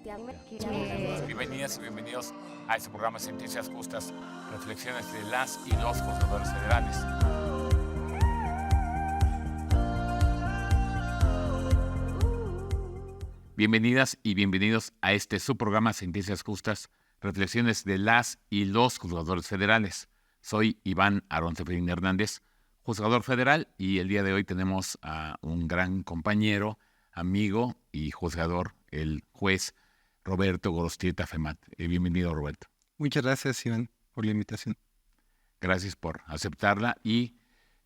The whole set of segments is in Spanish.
Bienvenidas y bienvenidos a este programa de Sentencias Justas, reflexiones de las y los juzgadores federales. Bienvenidas y bienvenidos a este subprograma Sentencias Justas, reflexiones de las y los juzgadores federales. Soy Iván Aarón Seferín Hernández, juzgador federal, y el día de hoy tenemos a un gran compañero, amigo y juzgador, el juez Roberto Gorostieta Femat. Bienvenido, Roberto. Muchas gracias, Iván, por la invitación. Gracias por aceptarla. Y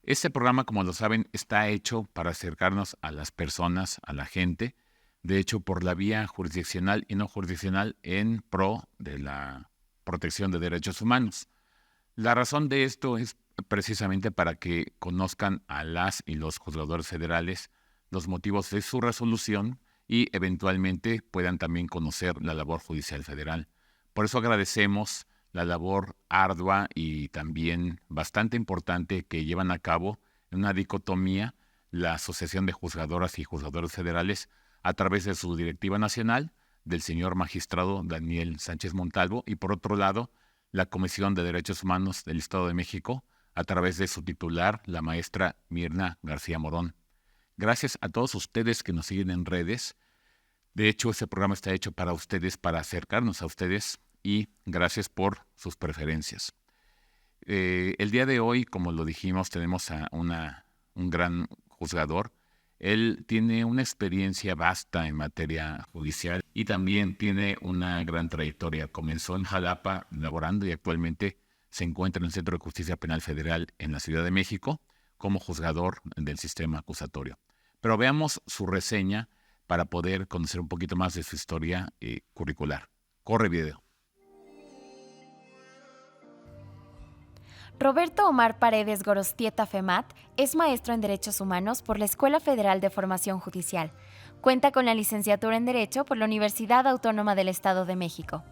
este programa, como lo saben, está hecho para acercarnos a las personas, a la gente, de hecho, por la vía jurisdiccional y no jurisdiccional en pro de la protección de derechos humanos. La razón de esto es precisamente para que conozcan a las y los juzgadores federales los motivos de su resolución y eventualmente puedan también conocer la labor judicial federal. Por eso agradecemos la labor ardua y también bastante importante que llevan a cabo en una dicotomía la Asociación de Juzgadoras y Juzgadores Federales a través de su directiva nacional, del señor magistrado Daniel Sánchez Montalvo, y por otro lado, la Comisión de Derechos Humanos del Estado de México, a través de su titular, la maestra Mirna García Morón. Gracias a todos ustedes que nos siguen en redes. De hecho, este programa está hecho para ustedes, para acercarnos a ustedes, y gracias por sus preferencias. El día de hoy, como lo dijimos, tenemos a un gran juzgador. Él tiene una experiencia vasta en materia judicial y también tiene una gran trayectoria. Comenzó en Jalapa laborando y actualmente se encuentra en el Centro de Justicia Penal Federal en la Ciudad de México como juzgador del sistema acusatorio. Pero veamos su reseña para poder conocer un poquito más de su historia curricular. Corre video. Roberto Omar Paredes Gorostieta Femat es maestro en Derechos Humanos por la Escuela Federal de Formación Judicial. Cuenta con la licenciatura en Derecho por la Universidad Autónoma del Estado de México.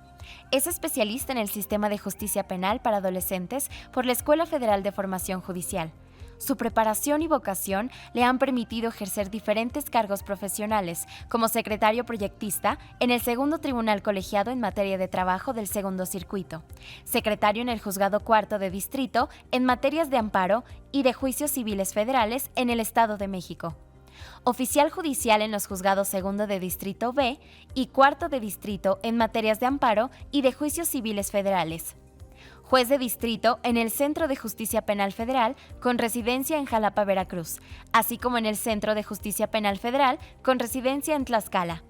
Es especialista en el sistema de justicia penal para adolescentes por la Escuela Federal de Formación Judicial. Su preparación y vocación le han permitido ejercer diferentes cargos profesionales, como secretario proyectista en el Segundo Tribunal Colegiado en materia de trabajo del Segundo Circuito, secretario en el Juzgado Cuarto de Distrito en materias de amparo y de juicios civiles federales en el Estado de México, oficial judicial en los Juzgados Segundo de Distrito B y Cuarto de Distrito en materias de amparo y de juicios civiles federales, juez de distrito en el Centro de Justicia Penal Federal con residencia en Jalapa, Veracruz, así como en el Centro de Justicia Penal Federal con residencia en Tlaxcala.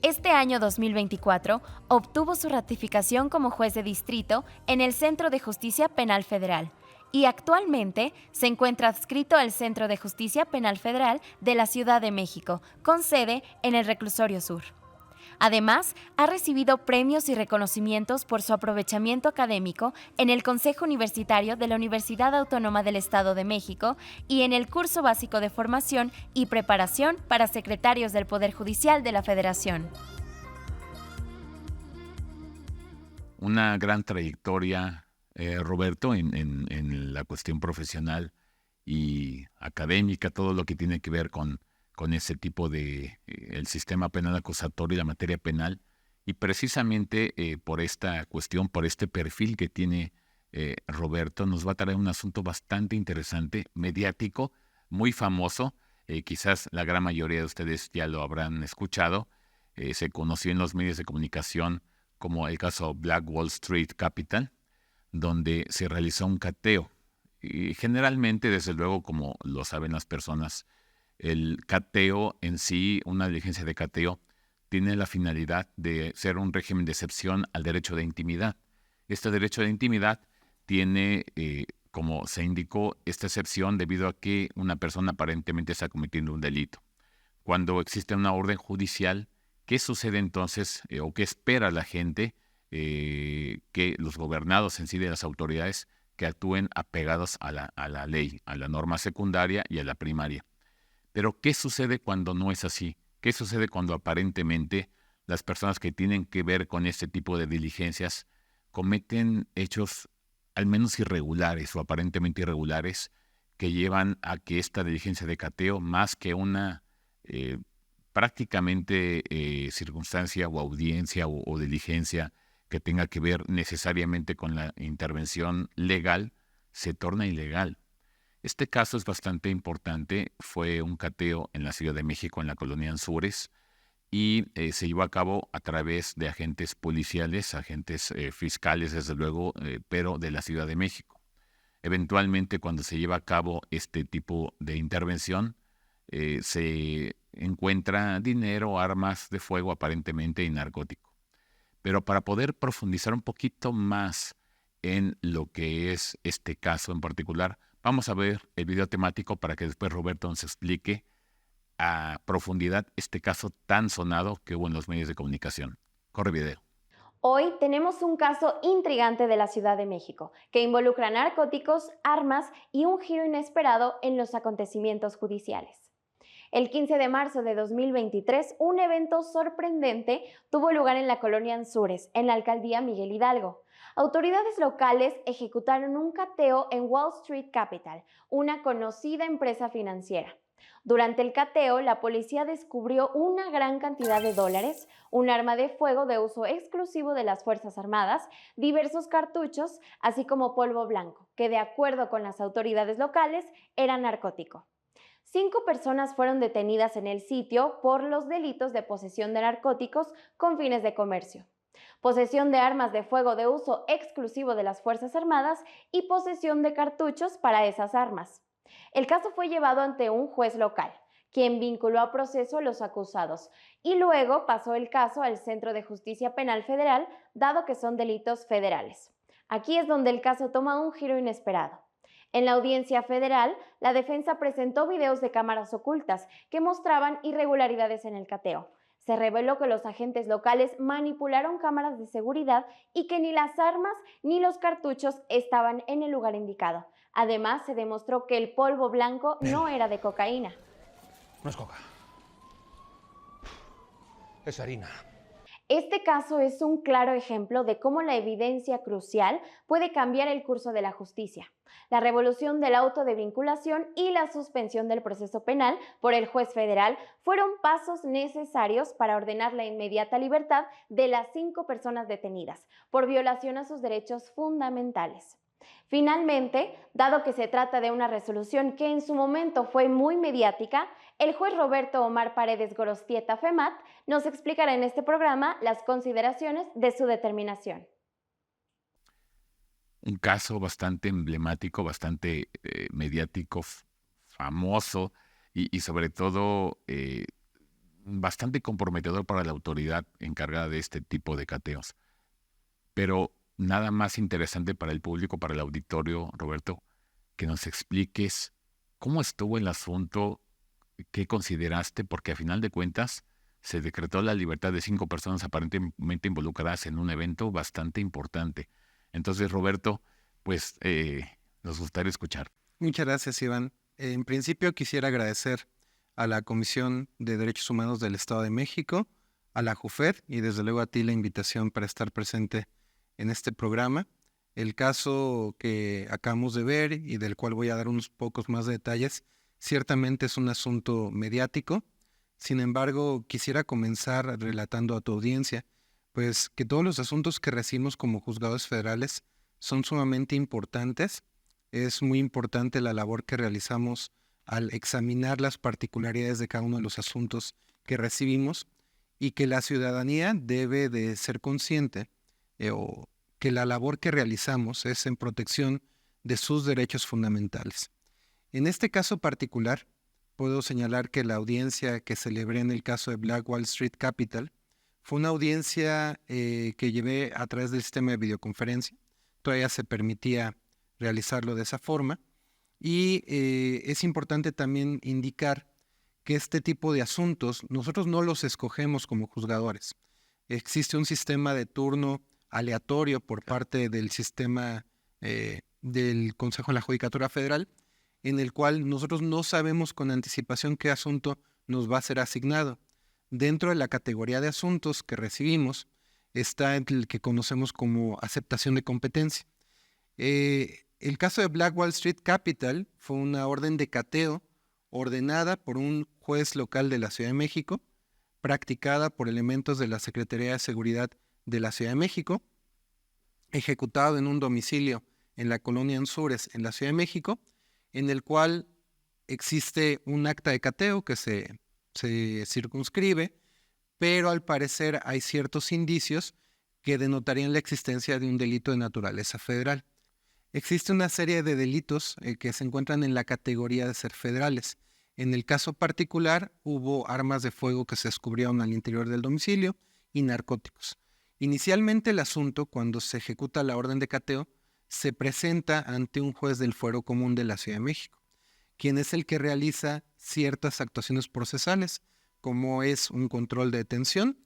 Este año 2024 obtuvo su ratificación como juez de distrito en el Centro de Justicia Penal Federal y actualmente se encuentra adscrito al Centro de Justicia Penal Federal de la Ciudad de México, con sede en el Reclusorio Sur. Además, ha recibido premios y reconocimientos por su aprovechamiento académico en el Consejo Universitario de la Universidad Autónoma del Estado de México y en el Curso Básico de Formación y Preparación para Secretarios del Poder Judicial de la Federación. Una gran trayectoria, Roberto, en la cuestión profesional y académica, todo lo que tiene que ver con ese tipo de el sistema penal acusatorio y la materia penal, y precisamente por esta cuestión, por este perfil que tiene Roberto, nos va a traer un asunto bastante interesante, mediático, muy famoso. Quizás la gran mayoría de ustedes ya lo habrán escuchado. Se conoció en los medios de comunicación como el caso Black Wall Street Capital, donde se realizó un cateo. Y generalmente, desde luego, como lo saben las personas, el cateo en sí, una diligencia de cateo, tiene la finalidad de ser un régimen de excepción al derecho de intimidad. Este derecho de intimidad tiene, como se indicó, esta excepción debido a que una persona aparentemente está cometiendo un delito. Cuando existe una orden judicial, ¿qué sucede entonces o qué espera la gente? Que los gobernados en sí de las autoridades que actúen apegados a la ley, a la norma secundaria y a la primaria. Pero, ¿qué sucede cuando no es así? ¿Qué sucede cuando aparentemente las personas que tienen que ver con este tipo de diligencias cometen hechos al menos irregulares o aparentemente irregulares que llevan a que esta diligencia de cateo, más que una prácticamente circunstancia o audiencia o diligencia que tenga que ver necesariamente con la intervención legal se torna ilegal. Este caso es bastante importante. Fue un cateo en la Ciudad de México, en la colonia Anzures, y se llevó a cabo a través de agentes policiales, agentes fiscales, desde luego, pero de la Ciudad de México. Eventualmente, cuando se lleva a cabo este tipo de intervención, se encuentra dinero, armas de fuego aparentemente y narcótico. Pero para poder profundizar un poquito más en lo que es este caso en particular, vamos a ver el video temático para que después Roberto nos explique a profundidad este caso tan sonado que hubo en los medios de comunicación. Corre video. Hoy tenemos un caso intrigante de la Ciudad de México que involucra narcóticos, armas y un giro inesperado en los acontecimientos judiciales. El 15 de marzo de 2023, un evento sorprendente tuvo lugar en la colonia Anzures, en la alcaldía Miguel Hidalgo. Autoridades locales ejecutaron un cateo en Wall Street Capital, una conocida empresa financiera. Durante el cateo, la policía descubrió una gran cantidad de dólares, un arma de fuego de uso exclusivo de las Fuerzas Armadas, diversos cartuchos, así como polvo blanco, que de acuerdo con las autoridades locales era narcótico. 5 personas fueron detenidas en el sitio por los delitos de posesión de narcóticos con fines de comercio, posesión de armas de fuego de uso exclusivo de las Fuerzas Armadas y posesión de cartuchos para esas armas. El caso fue llevado ante un juez local, quien vinculó a proceso a los acusados, y luego pasó el caso al Centro de Justicia Penal Federal, dado que son delitos federales. Aquí es donde el caso toma un giro inesperado. En la audiencia federal, la defensa presentó videos de cámaras ocultas que mostraban irregularidades en el cateo. Se reveló que los agentes locales manipularon cámaras de seguridad y que ni las armas ni los cartuchos estaban en el lugar indicado. Además, se demostró que el polvo blanco no era de cocaína. No es coca. Es harina. Este caso es un claro ejemplo de cómo la evidencia crucial puede cambiar el curso de la justicia. La revolución del auto de vinculación y la suspensión del proceso penal por el juez federal fueron pasos necesarios para ordenar la inmediata libertad de las 5 personas detenidas por violación a sus derechos fundamentales. Finalmente, dado que se trata de una resolución que en su momento fue muy mediática, el juez Roberto Omar Paredes Gorostieta Femat nos explicará en este programa las consideraciones de su determinación. Un caso bastante emblemático, bastante mediático, famoso y sobre todo bastante comprometedor para la autoridad encargada de este tipo de cateos. Pero nada más interesante para el público, para el auditorio, Roberto, que nos expliques cómo estuvo el asunto, qué consideraste, porque a final de cuentas se decretó la libertad de 5 personas aparentemente involucradas en un evento bastante importante. Entonces, Roberto, pues nos gustaría escuchar. Muchas gracias, Iván. En principio quisiera agradecer a la Comisión de Derechos Humanos del Estado de México, a la JUFED y desde luego a ti la invitación para estar presente en este programa. El caso que acabamos de ver y del cual voy a dar unos pocos más detalles, ciertamente es un asunto mediático. Sin embargo, quisiera comenzar relatando a tu audiencia, pues que todos los asuntos que recibimos como juzgados federales son sumamente importantes. Es muy importante la labor que realizamos al examinar las particularidades de cada uno de los asuntos que recibimos y que la ciudadanía debe de ser consciente o que la labor que realizamos es en protección de sus derechos fundamentales. En este caso particular, puedo señalar que la audiencia que celebré en el caso de Black Wall Street Capital fue una audiencia que llevé a través del sistema de videoconferencia. Todavía se permitía realizarlo de esa forma. Y es importante también indicar que este tipo de asuntos nosotros no los escogemos como juzgadores. Existe un sistema de turno aleatorio por parte del sistema del Consejo de la Judicatura Federal, en el cual nosotros no sabemos con anticipación qué asunto nos va a ser asignado. Dentro de la categoría de asuntos que recibimos está el que conocemos como aceptación de competencia. El caso de Black Wall Street Capital fue una orden de cateo ordenada por un juez local de la Ciudad de México practicada por elementos de la Secretaría de Seguridad de la Ciudad de México, ejecutado en un domicilio en la colonia Anzures, en la Ciudad de México, en el cual existe un acta de cateo que se circunscribe, pero al parecer hay ciertos indicios que denotarían la existencia de un delito de naturaleza federal. Existe una serie de delitos que se encuentran en la categoría de ser federales. En el caso particular, hubo armas de fuego que se descubrieron al interior del domicilio y narcóticos. Inicialmente el asunto, cuando se ejecuta la orden de cateo, se presenta ante un juez del Fuero Común de la Ciudad de México, quien es el que realiza ciertas actuaciones procesales, como es un control de detención,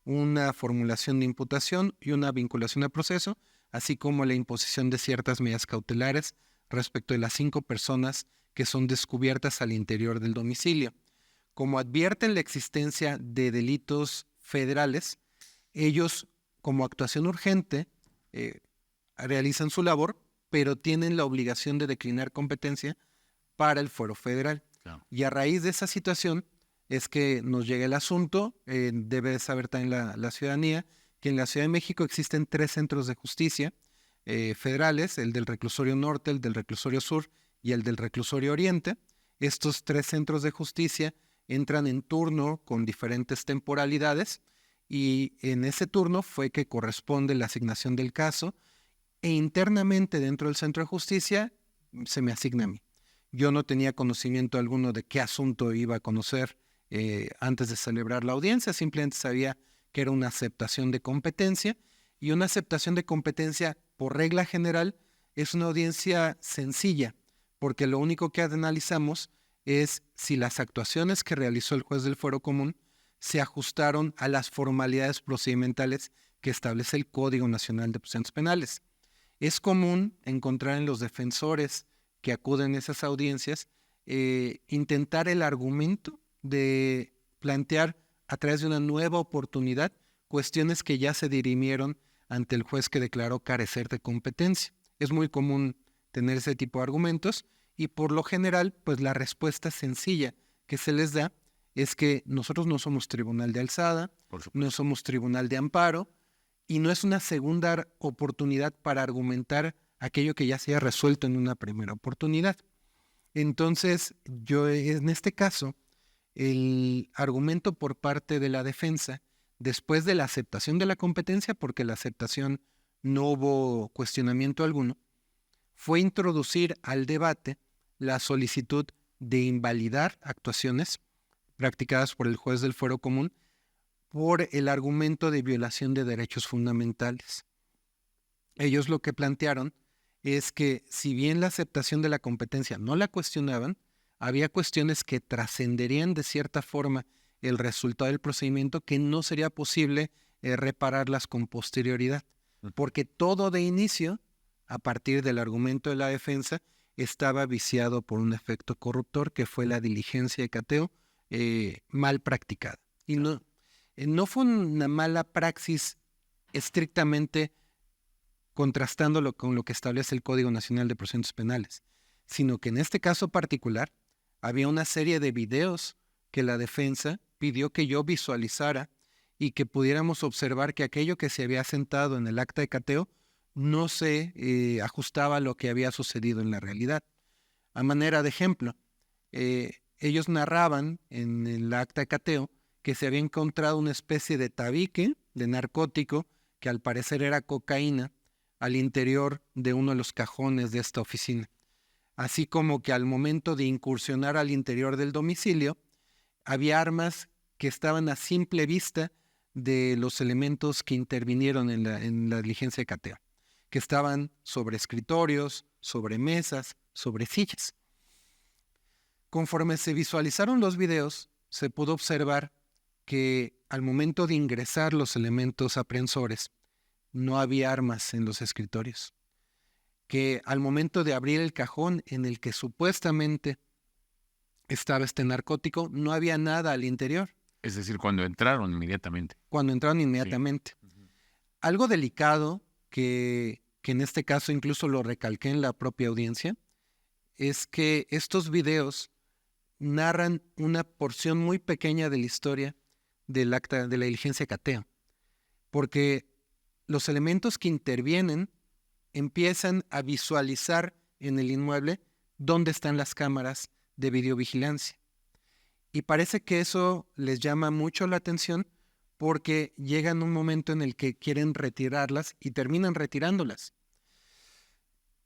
una formulación de imputación y una vinculación a proceso, así como la imposición de ciertas medidas cautelares respecto de las 5 personas que son descubiertas al interior del domicilio. Como advierten la existencia de delitos federales, ellos, como actuación urgente, realizan su labor, pero tienen la obligación de declinar competencia para el fuero federal. Claro. Y a raíz de esa situación es que nos llega el asunto. Debe de saber también la ciudadanía que en la Ciudad de México existen 3 centros de justicia federales, el del Reclusorio Norte, el del Reclusorio Sur y el del Reclusorio Oriente. Estos 3 centros de justicia entran en turno con diferentes temporalidades, y en ese turno fue que corresponde la asignación del caso, e internamente dentro del centro de justicia se me asigna a mí. Yo no tenía conocimiento alguno de qué asunto iba a conocer antes de celebrar la audiencia, simplemente sabía que era una aceptación de competencia, y una aceptación de competencia, por regla general, es una audiencia sencilla, porque lo único que analizamos es si las actuaciones que realizó el juez del Fuero Común se ajustaron a las formalidades procedimentales que establece el Código Nacional de Procedimientos Penales. Es común encontrar en los defensores que acuden a esas audiencias intentar el argumento de plantear a través de una nueva oportunidad cuestiones que ya se dirimieron ante el juez que declaró carecer de competencia. Es muy común tener ese tipo de argumentos, y por lo general, pues la respuesta sencilla que se les da es que nosotros no somos tribunal de alzada, no somos tribunal de amparo, y no es una segunda oportunidad para argumentar aquello que ya se haya resuelto en una primera oportunidad. Entonces, yo en este caso, el argumento por parte de la defensa, después de la aceptación de la competencia, porque la aceptación no hubo cuestionamiento alguno, fue introducir al debate la solicitud de invalidar actuaciones practicadas por el juez del Fuero Común por el argumento de violación de derechos fundamentales. Ellos lo que plantearon es que, si bien la aceptación de la competencia no la cuestionaban, había cuestiones que trascenderían de cierta forma el resultado del procedimiento que no sería posible repararlas con posterioridad, porque todo de inicio, a partir del argumento de la defensa, estaba viciado por un efecto corruptor que fue la diligencia de cateo mal practicada. Y no fue una mala praxis estrictamente contrastándolo con lo que establece el Código Nacional de Procedimientos Penales, sino que en este caso particular había una serie de videos que la defensa pidió que yo visualizara y que pudiéramos observar que aquello que se había sentado en el acta de cateo no se ajustaba a lo que había sucedido en la realidad. A manera de ejemplo, ellos narraban en el acta de cateo que se había encontrado una especie de tabique de narcótico que al parecer era cocaína al interior de uno de los cajones de esta oficina, así como que al momento de incursionar al interior del domicilio había armas que estaban a simple vista de los elementos que intervinieron en la diligencia de cateo, que estaban sobre escritorios, sobre mesas, sobre sillas. Conforme se visualizaron los videos, se pudo observar que al momento de ingresar los elementos aprehensores no había armas en los escritorios, que al momento de abrir el cajón en el que supuestamente estaba este narcótico, no había nada al interior. Es decir, cuando entraron inmediatamente. Cuando entraron inmediatamente. Sí. Algo delicado que en este caso incluso lo recalqué en la propia audiencia, es que estos videos narran una porción muy pequeña de la historia del acta de la diligencia de cateo, porque los elementos que intervienen empiezan a visualizar en el inmueble dónde están las cámaras de videovigilancia. Y parece que eso les llama mucho la atención porque llegan un momento en el que quieren retirarlas y terminan retirándolas.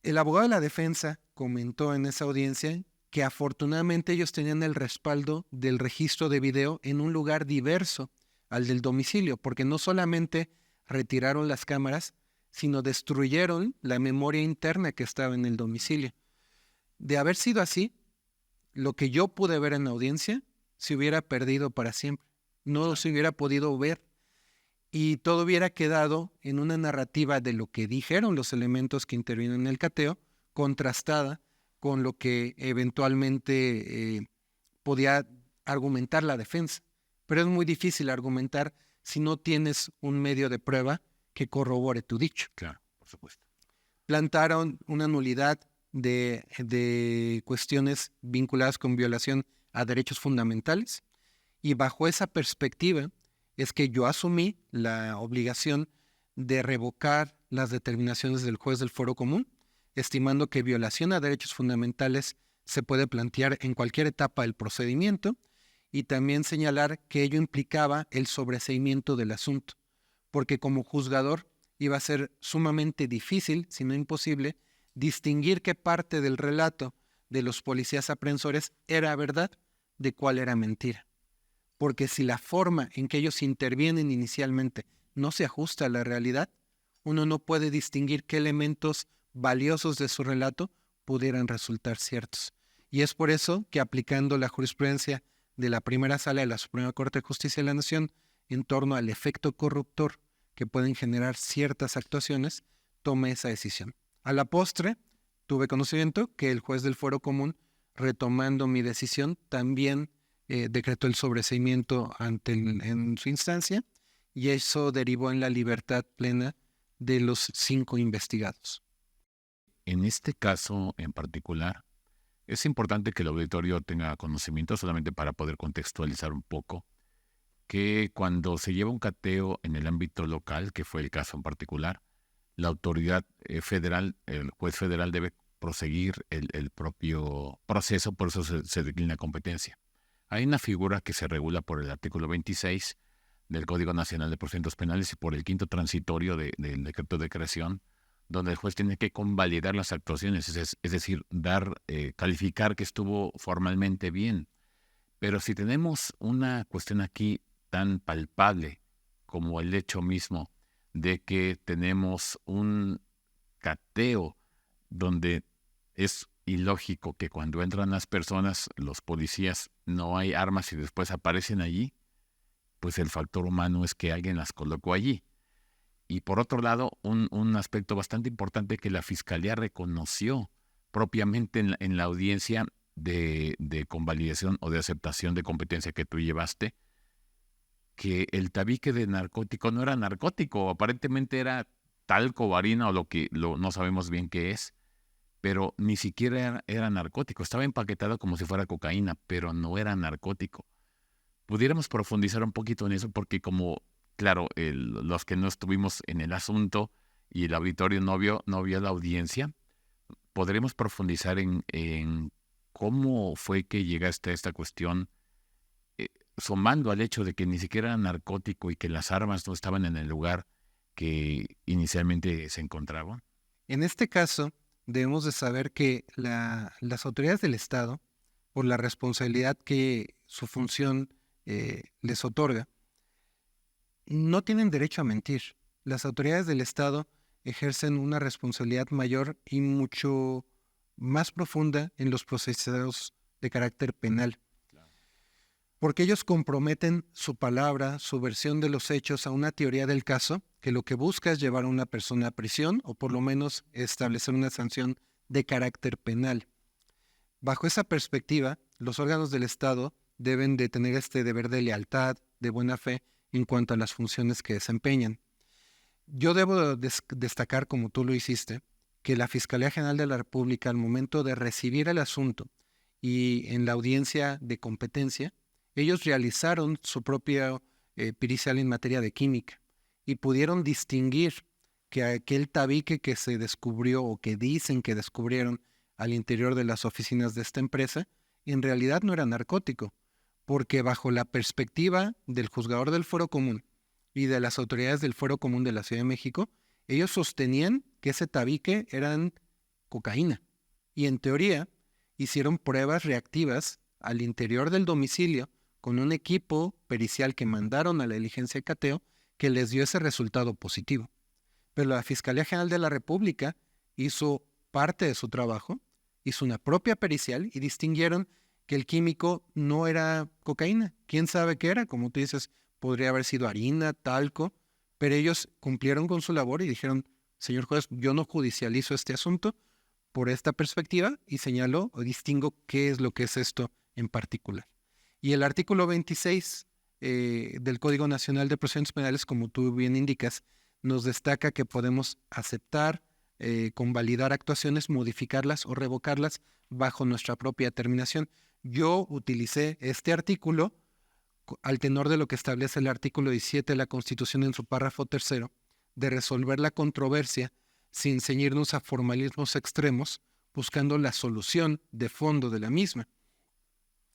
El abogado de la defensa comentó en esa audiencia que afortunadamente ellos tenían el respaldo del registro de video en un lugar diverso al del domicilio, porque no solamente retiraron las cámaras, sino destruyeron la memoria interna que estaba en el domicilio. De haber sido así, lo que yo pude ver en la audiencia se hubiera perdido para siempre. No se hubiera podido ver y todo hubiera quedado en una narrativa de lo que dijeron los elementos que intervienen en el cateo, contrastada con lo que eventualmente podía argumentar la defensa. Pero es muy difícil argumentar si no tienes un medio de prueba que corrobore tu dicho. Claro, por supuesto. Plantaron una nulidad de cuestiones vinculadas con violación a derechos fundamentales y bajo esa perspectiva es que yo asumí la obligación de revocar las determinaciones del juez del Foro Común, estimando que violación a derechos fundamentales se puede plantear en cualquier etapa del procedimiento y también señalar que ello implicaba el sobreseimiento del asunto, porque como juzgador iba a ser sumamente difícil, si no imposible, distinguir qué parte del relato de los policías aprensores era verdad de cuál era mentira. Porque si la forma en que ellos intervienen inicialmente no se ajusta a la realidad, uno no puede distinguir qué elementos valiosos de su relato pudieran resultar ciertos. Y es por eso que aplicando la jurisprudencia de la primera sala de la Suprema Corte de Justicia de la Nación en torno al efecto corruptor que pueden generar ciertas actuaciones, tomé esa decisión. A la postre, tuve conocimiento que el juez del Foro Común, retomando mi decisión, también decretó el sobreseimiento en su instancia y eso derivó en la libertad plena de los 5 investigados. En este caso en particular, es importante que el auditorio tenga conocimiento, solamente para poder contextualizar un poco, que cuando se lleva un cateo en el ámbito local, que fue el caso en particular, la autoridad federal, el juez federal debe proseguir el propio proceso, por eso se declina competencia. Hay una figura que se regula por el artículo 26 del Código Nacional de Procedimientos Penales y por el quinto transitorio del decreto de creación, donde el juez tiene que convalidar las actuaciones, es decir, calificar que estuvo formalmente bien. Pero si tenemos una cuestión aquí tan palpable como el hecho mismo de que tenemos un cateo donde es ilógico que cuando entran las personas, los policías, no hay armas y después aparecen allí, pues el factor humano es que alguien las colocó allí. Y por otro lado, un aspecto bastante importante que la Fiscalía reconoció propiamente en la audiencia de convalidación o de aceptación de competencia que tú llevaste, que el tabique de narcótico no era narcótico, aparentemente era talco o harina o no sabemos bien qué es, pero ni siquiera era narcótico, estaba empaquetado como si fuera cocaína, pero no era narcótico. Pudiéramos profundizar un poquito en eso porque claro, los que no estuvimos en el asunto y el auditorio no vio la audiencia, podremos profundizar en cómo fue que llegaste a esta cuestión, sumando al hecho de que ni siquiera era narcótico y que las armas no estaban en el lugar que inicialmente se encontraban. En este caso, debemos de saber que las autoridades del Estado, por la responsabilidad que su función les otorga, no tienen derecho a mentir. Las autoridades del Estado ejercen una responsabilidad mayor y mucho más profunda en los procesos de carácter penal. Porque ellos comprometen su palabra, su versión de los hechos a una teoría del caso que lo que busca es llevar a una persona a prisión o por lo menos establecer una sanción de carácter penal. Bajo esa perspectiva, los órganos del Estado deben de tener este deber de lealtad, de buena fe, en cuanto a las funciones que desempeñan. Yo debo destacar, como tú lo hiciste, que la Fiscalía General de la República, al momento de recibir el asunto y en la audiencia de competencia, ellos realizaron su propio pericial en materia de química y pudieron distinguir que aquel tabique que se descubrió o que dicen que descubrieron al interior de las oficinas de esta empresa, en realidad no era narcótico, porque bajo la perspectiva del juzgador del Fuero Común y de las autoridades del Fuero Común de la Ciudad de México, ellos sostenían que ese tabique eran cocaína. Y en teoría hicieron pruebas reactivas al interior del domicilio con un equipo pericial que mandaron a la diligencia de cateo que les dio ese resultado positivo. Pero la Fiscalía General de la República hizo parte de su trabajo, hizo una propia pericial y distinguieron que el químico no era cocaína. ¿Quién sabe qué era? Como tú dices, podría haber sido harina, talco, pero ellos cumplieron con su labor y dijeron, señor juez, yo no judicializo este asunto por esta perspectiva y señalo o distingo qué es lo que es esto en particular. Y el artículo 26 del Código Nacional de Procedimientos Penales, como tú bien indicas, nos destaca que podemos aceptar, convalidar actuaciones, modificarlas o revocarlas bajo nuestra propia determinación. Yo utilicé este artículo al tenor de lo que establece el artículo 17 de la Constitución en su párrafo tercero, de resolver la controversia sin ceñirnos a formalismos extremos, buscando la solución de fondo de la misma.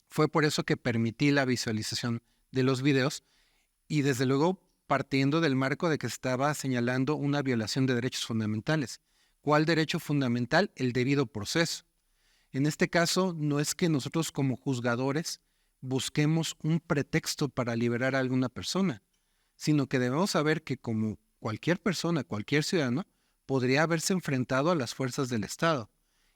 Fue por eso que permití la visualización de los videos y desde luego partiendo del marco de que estaba señalando una violación de derechos fundamentales. ¿Cuál derecho fundamental? El debido proceso. En este caso, no es que nosotros como juzgadores busquemos un pretexto para liberar a alguna persona, sino que debemos saber que como cualquier persona, cualquier ciudadano, podría haberse enfrentado a las fuerzas del Estado.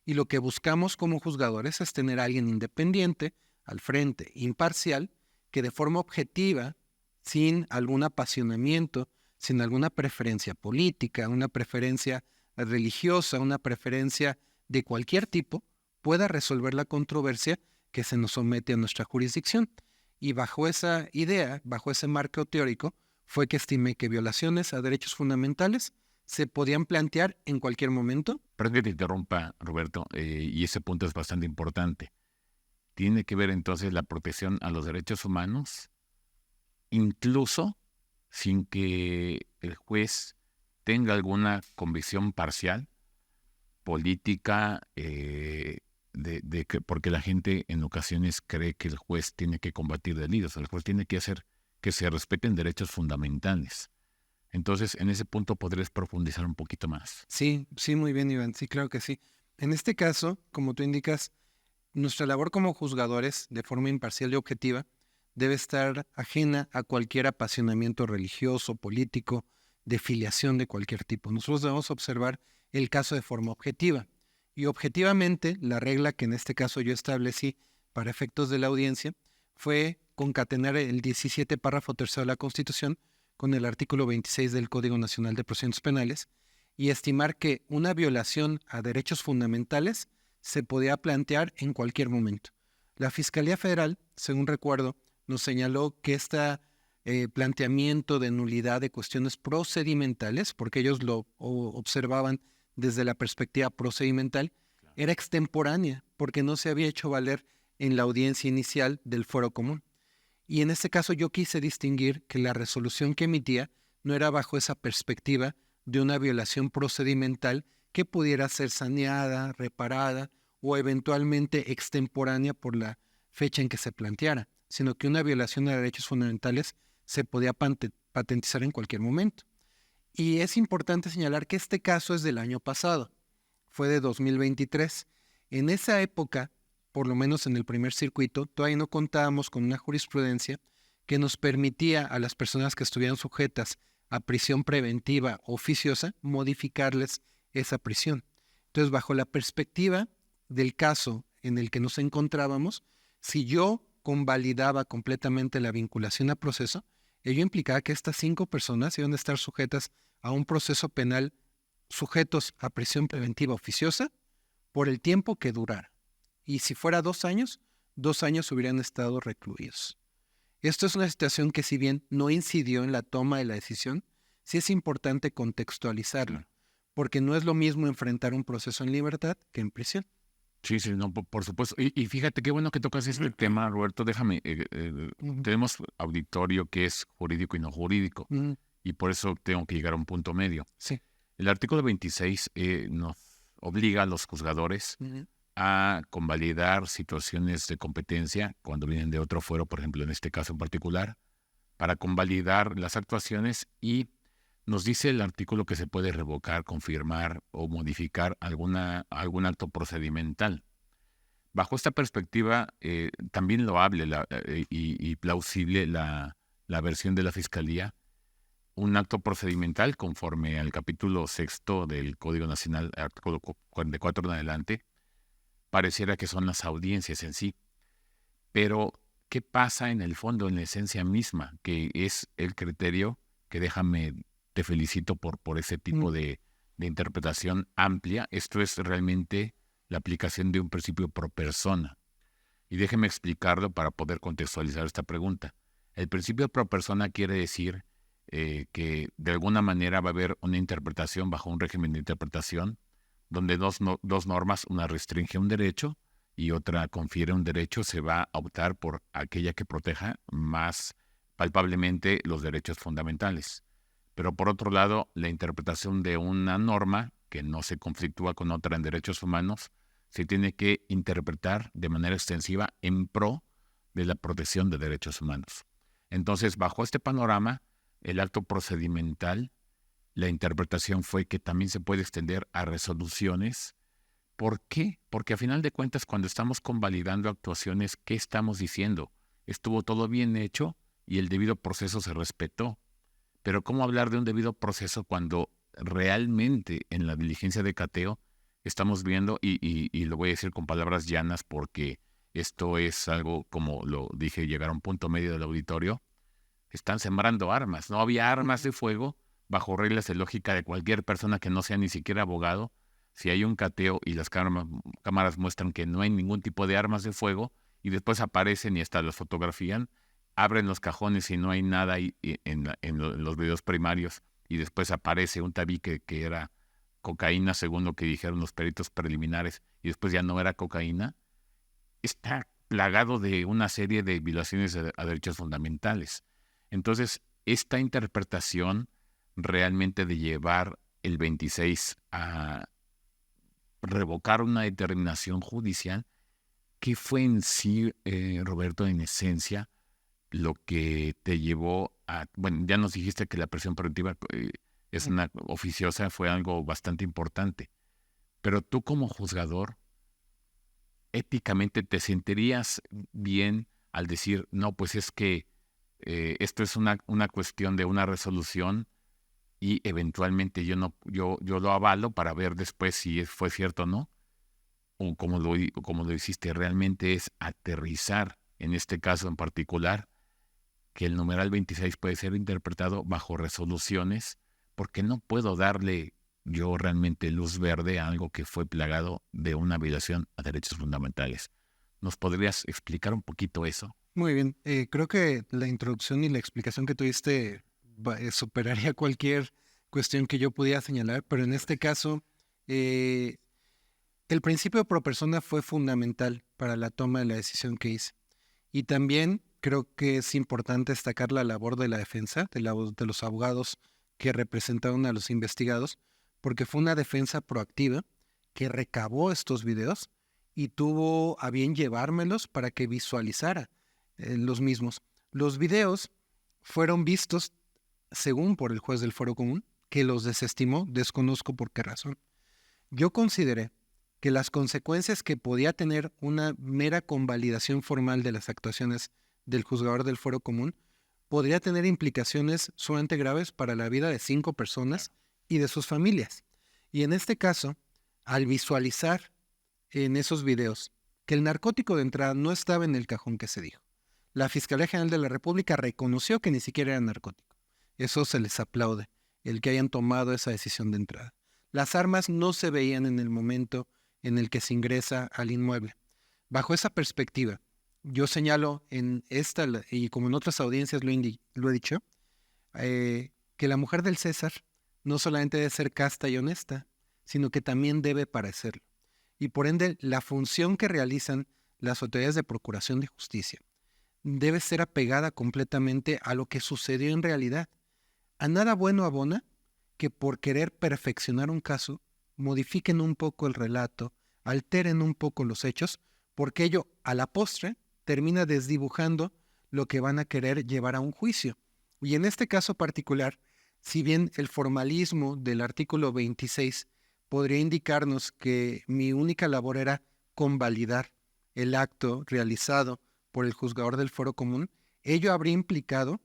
Y lo que buscamos como juzgadores es tener a alguien independiente, al frente, imparcial, que de forma objetiva, sin algún apasionamiento, sin alguna preferencia política, una preferencia religiosa, una preferencia de cualquier tipo, pueda resolver la controversia que se nos somete a nuestra jurisdicción. Y bajo esa idea, bajo ese marco teórico, fue que estimé que violaciones a derechos fundamentales se podían plantear en cualquier momento. Perdón que te interrumpa, Roberto, y ese punto es bastante importante. Tiene que ver entonces la protección a los derechos humanos, incluso sin que el juez tenga alguna convicción parcial, política, porque la gente en ocasiones cree que el juez tiene que combatir delitos, el juez tiene que hacer que se respeten derechos fundamentales. Entonces, en ese punto podrías profundizar un poquito más. Sí, muy bien, Iván. Sí, claro que sí. En este caso, como tú indicas, nuestra labor como juzgadores, de forma imparcial y objetiva, debe estar ajena a cualquier apasionamiento religioso, político, de filiación de cualquier tipo. Nosotros debemos observar el caso de forma objetiva. Y objetivamente, la regla que en este caso yo establecí para efectos de la audiencia fue concatenar el 17 párrafo tercero de la Constitución con el artículo 26 del Código Nacional de Procedimientos Penales y estimar que una violación a derechos fundamentales se podía plantear en cualquier momento. La Fiscalía Federal, según recuerdo, nos señaló que este planteamiento de nulidad de cuestiones procedimentales, porque ellos lo observaban desde la perspectiva procedimental, era extemporánea, porque no se había hecho valer en la audiencia inicial del Fuero Común. Y en este caso yo quise distinguir que la resolución que emitía no era bajo esa perspectiva de una violación procedimental que pudiera ser saneada, reparada o eventualmente extemporánea por la fecha en que se planteara, sino que una violación de derechos fundamentales se podía patentizar en cualquier momento. Y es importante señalar que este caso es del año pasado, fue de 2023. En esa época, por lo menos en el primer circuito, todavía no contábamos con una jurisprudencia que nos permitía a las personas que estuvieran sujetas a prisión preventiva oficiosa modificarles esa prisión. Entonces, bajo la perspectiva del caso en el que nos encontrábamos, si yo convalidaba completamente la vinculación a proceso, ello implicaba que estas 5 personas iban a estar sujetas a un proceso penal, sujetos a prisión preventiva oficiosa, por el tiempo que durara. Y si fuera 2 años, 2 años hubieran estado recluidos. Esto es una situación que, si bien no incidió en la toma de la decisión, sí es importante contextualizarlo, porque no es lo mismo enfrentar un proceso en libertad que en prisión. Sí, sí, no, por supuesto. Y fíjate qué bueno que tocas este tema, Roberto. Déjame, Ujú, tenemos auditorio que es jurídico y no jurídico, ujú, y por eso tengo que llegar a un punto medio. sí. El artículo 26 nos obliga a los juzgadores Ujú, a convalidar situaciones de competencia cuando vienen de otro fuero, por ejemplo, en este caso en particular, para convalidar las actuaciones y nos dice el artículo que se puede revocar, confirmar o modificar algún acto procedimental. Bajo esta perspectiva, también loable y plausible la versión de la Fiscalía, un acto procedimental conforme al capítulo sexto del Código Nacional, artículo 44 en adelante, pareciera que son las audiencias en sí. Pero, ¿qué pasa en el fondo, en la esencia misma? Que es el criterio que te felicito por ese ujú, tipo de interpretación amplia. Esto es realmente la aplicación de un principio pro persona. Y déjeme explicarlo para poder contextualizar esta pregunta. El principio pro persona quiere decir que de alguna manera va a haber una interpretación bajo un régimen de interpretación donde dos normas, una restringe un derecho y otra confiere un derecho, se va a optar por aquella que proteja más palpablemente los derechos fundamentales. Pero por otro lado, la interpretación de una norma que no se conflictúa con otra en derechos humanos se tiene que interpretar de manera extensiva en pro de la protección de derechos humanos. Entonces, bajo este panorama, el acto procedimental, la interpretación fue que también se puede extender a resoluciones. ¿Por qué? Porque a final de cuentas, cuando estamos convalidando actuaciones, ¿qué estamos diciendo? Estuvo todo bien hecho y el debido proceso se respetó. Pero ¿cómo hablar de un debido proceso cuando realmente en la diligencia de cateo estamos viendo, y lo voy a decir con palabras llanas porque esto es algo, como lo dije, llegar a un punto medio del auditorio, están sembrando armas. No había armas ujú, de fuego bajo reglas de lógica de cualquier persona que no sea ni siquiera abogado. Si hay un cateo y las cámaras muestran que no hay ningún tipo de armas de fuego y después aparecen y hasta las fotografían, abren los cajones y no hay nada ahí en los videos primarios y después aparece un tabique que era cocaína según lo que dijeron los peritos preliminares y después ya no era cocaína, está plagado de una serie de violaciones a derechos fundamentales. Entonces, esta interpretación realmente de llevar el 26 a revocar una determinación judicial, ¿qué fue en sí, Roberto, en esencia, lo que te llevó a, bueno, ya nos dijiste que la presión preventiva es ujú. una oficiosa, fue algo bastante importante, pero tú como juzgador, éticamente te sentirías bien al decir, no, pues es que esto es una cuestión de una resolución y eventualmente yo no, yo lo avalo para ver después si fue cierto o no, o como lo hiciste, realmente es aterrizar en este caso en particular que el numeral 26 puede ser interpretado bajo resoluciones, porque no puedo darle yo realmente luz verde a algo que fue plagado de una violación a derechos fundamentales. ¿Nos podrías explicar un poquito eso? Muy bien. Creo que la introducción y la explicación que tuviste superaría cualquier cuestión que yo pudiera señalar, pero en este caso, eh, el principio pro persona fue fundamental para la toma de la decisión que hice. Y también creo que es importante destacar la labor de la defensa, de los abogados que representaron a los investigados, porque fue una defensa proactiva que recabó estos videos y tuvo a bien llevármelos para que visualizara los mismos. Los videos fueron vistos, según por el juez del Foro Común, que los desestimó, desconozco por qué razón. Yo consideré que las consecuencias que podía tener una mera convalidación formal de las actuaciones del juzgador del Foro Común podría tener implicaciones sumamente graves para la vida de 5 personas y de sus familias. Y en este caso, al visualizar en esos videos que el narcótico de entrada no estaba en el cajón que se dijo, la Fiscalía General de la República reconoció que ni siquiera era narcótico. Eso se les aplaude, el que hayan tomado esa decisión de entrada. Las armas no se veían en el momento en el que se ingresa al inmueble. Bajo esa perspectiva, yo señalo en esta, y como en otras audiencias lo he dicho, que la mujer del César no solamente debe ser casta y honesta, sino que también debe parecerlo. y por ende la función que realizan las autoridades de procuración de justicia debe ser apegada completamente a lo que sucedió en realidad. A nada bueno abona que por querer perfeccionar un caso modifiquen un poco el relato, alteren un poco los hechos, porque ello a la postre termina desdibujando lo que van a querer llevar a un juicio. Y en este caso particular, si bien el formalismo del artículo 26 podría indicarnos que mi única labor era convalidar el acto realizado por el juzgador del foro común, ello habría implicado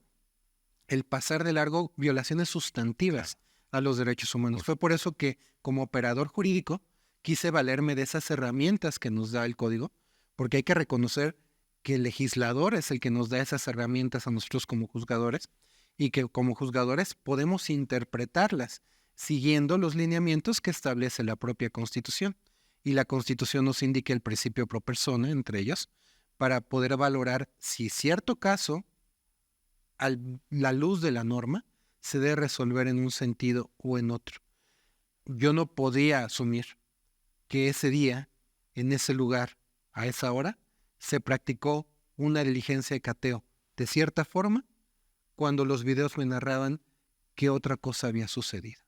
el pasar de largo violaciones sustantivas a los derechos humanos. Fue por eso que, como operador jurídico, quise valerme de esas herramientas que nos da el código, porque hay que reconocer que el legislador es el que nos da esas herramientas a nosotros como juzgadores, y que como juzgadores podemos interpretarlas siguiendo los lineamientos que establece la propia Constitución. Y la Constitución nos indica el principio pro persona, entre ellos, para poder valorar si cierto caso, a la luz de la norma, se debe resolver en un sentido o en otro. Yo no podía asumir que ese día, en ese lugar, a esa hora, se practicó una diligencia de cateo de cierta forma cuando los videos me narraban que otra cosa había sucedido.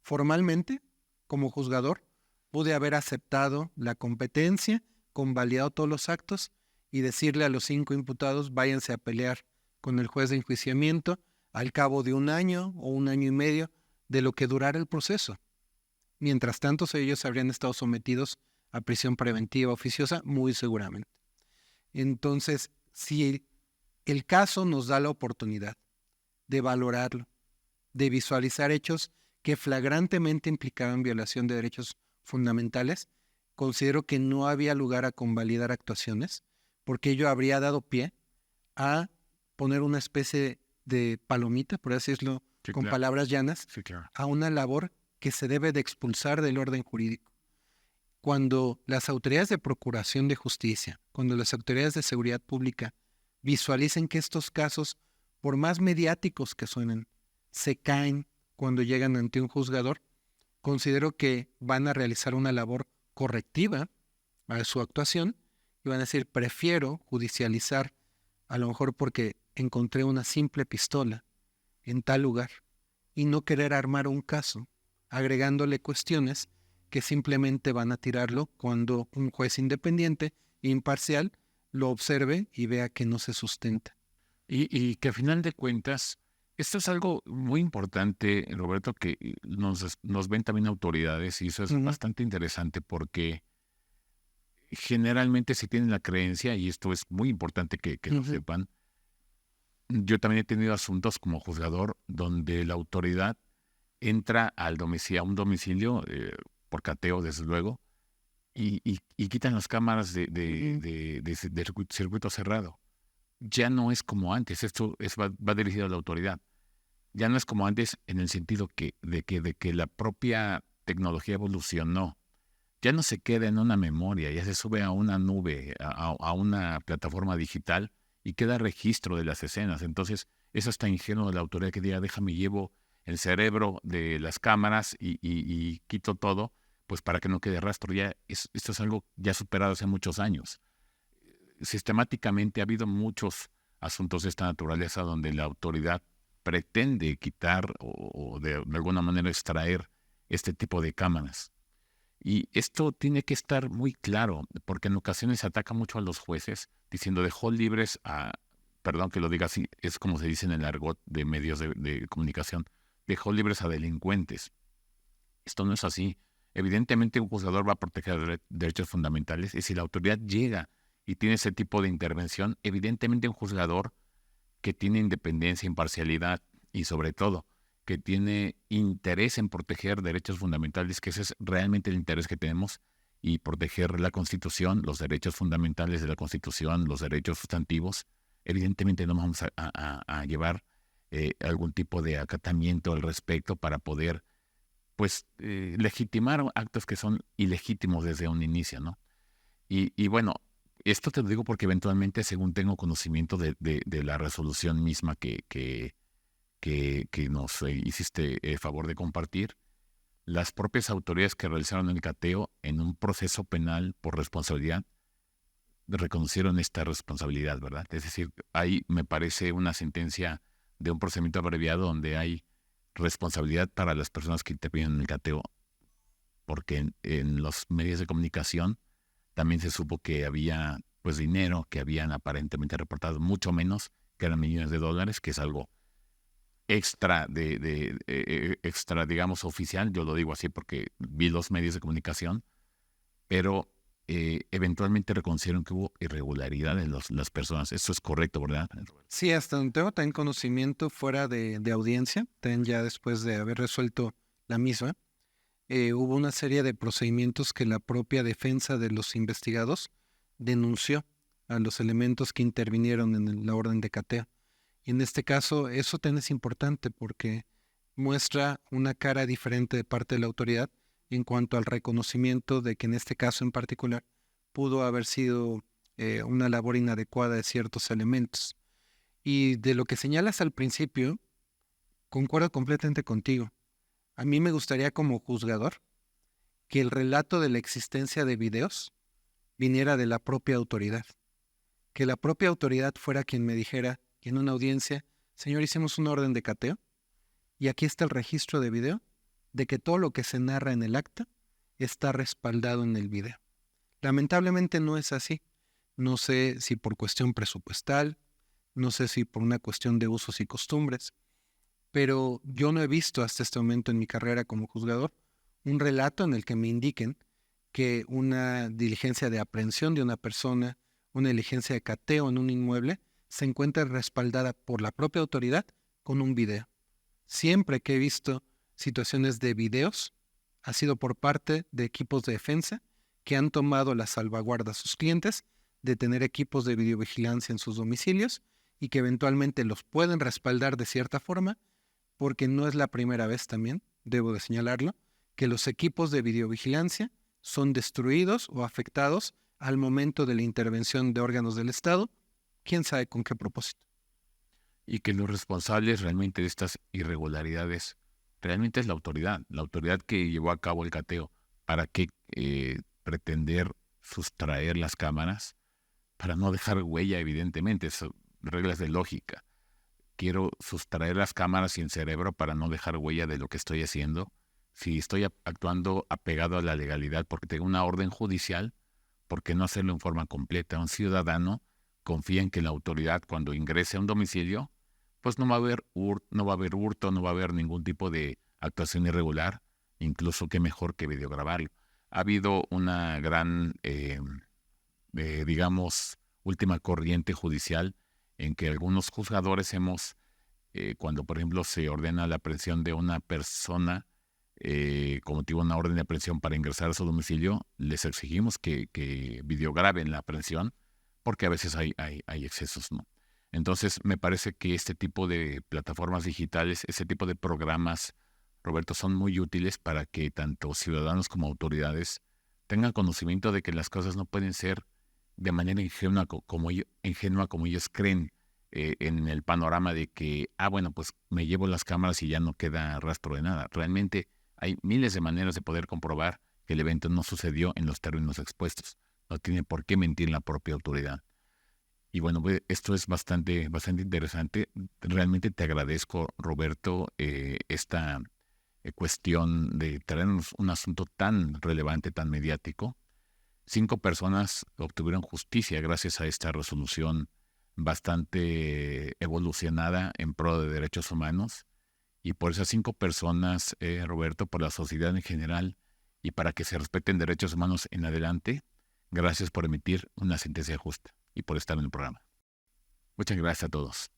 Formalmente, como juzgador, pude haber aceptado la competencia, convalidado todos los actos y decirle a los 5 imputados, váyanse a pelear con el juez de enjuiciamiento al cabo de 1 año o 1 año y medio de lo que durara el proceso. Mientras tanto, ellos habrían estado sometidos a prisión preventiva oficiosa, muy seguramente. Entonces, si el caso nos da la oportunidad de valorarlo, de visualizar hechos que flagrantemente implicaban violación de derechos fundamentales, considero que no había lugar a convalidar actuaciones, porque ello habría dado pie a poner una especie de palomita, por así decirlo, Sí, con claro. palabras llanas, Sí, claro. a una labor que se debe de expulsar del orden jurídico. Cuando las autoridades de procuración de justicia, cuando las autoridades de seguridad pública visualicen que estos casos, por más mediáticos que suenen, se caen cuando llegan ante un juzgador, considero que van a realizar una labor correctiva a su actuación y van a decir, prefiero judicializar, a lo mejor porque encontré una simple pistola en tal lugar, y no querer armar un caso, agregándole cuestiones que simplemente van a tirarlo cuando un juez independiente e imparcial lo observe y vea que no se sustenta. Y que a final de cuentas, esto es algo muy importante, Roberto, que nos ven también autoridades, y eso es bastante interesante porque generalmente se tiene la creencia, y esto es muy importante que lo sepan. Yo también he tenido asuntos como juzgador donde la autoridad entra a un domicilio por cateo, desde luego, y quitan las cámaras de circuito cerrado. Ya no es como antes, va dirigido a la autoridad. Ya no es como antes en el sentido de que la propia tecnología evolucionó. Ya no se queda en una memoria, ya se sube a una nube, a una plataforma digital, y queda registro de las escenas. Entonces, es hasta ingenuo de la autoridad que diga, llevo el cerebro de las cámaras y quito todo, pues para que no quede rastro. Esto es algo ya superado hace muchos años. Sistemáticamente ha habido muchos asuntos de esta naturaleza donde la autoridad pretende quitar o de alguna manera extraer este tipo de cámaras. Y esto tiene que estar muy claro, porque en ocasiones se ataca mucho a los jueces, diciendo dejó libres perdón que lo diga así, es como se dice en el argot de medios de comunicación, dejó libres a delincuentes. Esto no es así. Evidentemente un juzgador va a proteger derechos fundamentales, y si la autoridad llega y tiene ese tipo de intervención, evidentemente un juzgador que tiene independencia, imparcialidad y sobre todo que tiene interés en proteger derechos fundamentales, que ese es realmente el interés que tenemos, y proteger la Constitución, los derechos fundamentales de la Constitución, los derechos sustantivos, evidentemente no vamos a llevar algún tipo de acatamiento al respecto para poder legitimar actos que son ilegítimos desde un inicio, ¿no? Y bueno, esto te lo digo porque eventualmente, según tengo conocimiento de la resolución misma que nos hiciste favor de compartir, las propias autoridades que realizaron el cateo en un proceso penal por responsabilidad reconocieron esta responsabilidad, ¿verdad? Es decir, ahí me parece una sentencia de un procedimiento abreviado donde hay responsabilidad para las personas que intervienen en el cateo, porque en los medios de comunicación también se supo que había pues dinero, que habían aparentemente reportado mucho menos, que eran millones de dólares, que es algo extra extra, digamos, oficial. Yo lo digo así porque vi los medios de comunicación, pero eventualmente reconocieron que hubo irregularidades en las personas. Eso es correcto, ¿verdad? Sí, hasta donde tengo también conocimiento fuera de audiencia, también ya después de haber resuelto la misma, hubo una serie de procedimientos que la propia defensa de los investigados denunció a los elementos que intervinieron en la orden de cateo. Y en este caso, eso también es importante porque muestra una cara diferente de parte de la autoridad en cuanto al reconocimiento de que en este caso en particular pudo haber sido una labor inadecuada de ciertos elementos. Y de lo que señalas al principio, concuerdo completamente contigo. A mí me gustaría como juzgador que el relato de la existencia de videos viniera de la propia autoridad. Que la propia autoridad fuera quien me dijera en una audiencia, señor, hicimos una orden de cateo y aquí está el registro de video de que todo lo que se narra en el acta está respaldado en el video. Lamentablemente no es así. No sé si por cuestión presupuestal, no sé si por una cuestión de usos y costumbres, pero yo no he visto hasta este momento en mi carrera como juzgador un relato en el que me indiquen que una diligencia de aprehensión de una persona, una diligencia de cateo en un inmueble, se encuentra respaldada por la propia autoridad con un video. Siempre que he visto situaciones de videos, ha sido por parte de equipos de defensa que han tomado la salvaguarda a sus clientes de tener equipos de videovigilancia en sus domicilios y que eventualmente los pueden respaldar de cierta forma, porque no es la primera vez también, debo de señalarlo, que los equipos de videovigilancia son destruidos o afectados al momento de la intervención de órganos del Estado, quién sabe con qué propósito. Y que los responsables realmente de estas irregularidades realmente es la autoridad que llevó a cabo el cateo. ¿Para qué pretender sustraer las cámaras? Para no dejar huella, evidentemente, son reglas de lógica. Quiero sustraer las cámaras y el cerebro para no dejar huella de lo que estoy haciendo. Si estoy actuando apegado a la legalidad porque tengo una orden judicial, ¿por qué no hacerlo en forma completa? Un ciudadano confía en que la autoridad, cuando ingrese a un domicilio, pues no va a haber hurto, no va a haber ningún tipo de actuación irregular, incluso qué mejor que videograbarlo. Ha habido una gran, digamos, última corriente judicial en que algunos juzgadores hemos, cuando por ejemplo se ordena la aprehensión de una persona, como motivo de una orden de aprehensión para ingresar a su domicilio, les exigimos que videograben la aprehensión, porque a veces hay excesos, ¿no? Entonces, me parece que este tipo de plataformas digitales, este tipo de programas, Roberto, son muy útiles para que tanto ciudadanos como autoridades tengan conocimiento de que las cosas no pueden ser de manera ingenua como ellos creen, en el panorama de que, bueno, pues me llevo las cámaras y ya no queda rastro de nada. Realmente hay miles de maneras de poder comprobar que el evento no sucedió en los términos expuestos. No tiene por qué mentir la propia autoridad. Y bueno, pues, esto es bastante interesante. Realmente te agradezco, Roberto, esta cuestión de traernos un asunto tan relevante, tan mediático. 5 personas obtuvieron justicia gracias a esta resolución bastante evolucionada en pro de derechos humanos. Y por esas 5 personas, Roberto, por la sociedad en general y para que se respeten derechos humanos en adelante, gracias por emitir una sentencia justa y por estar en el programa. Muchas gracias a todos.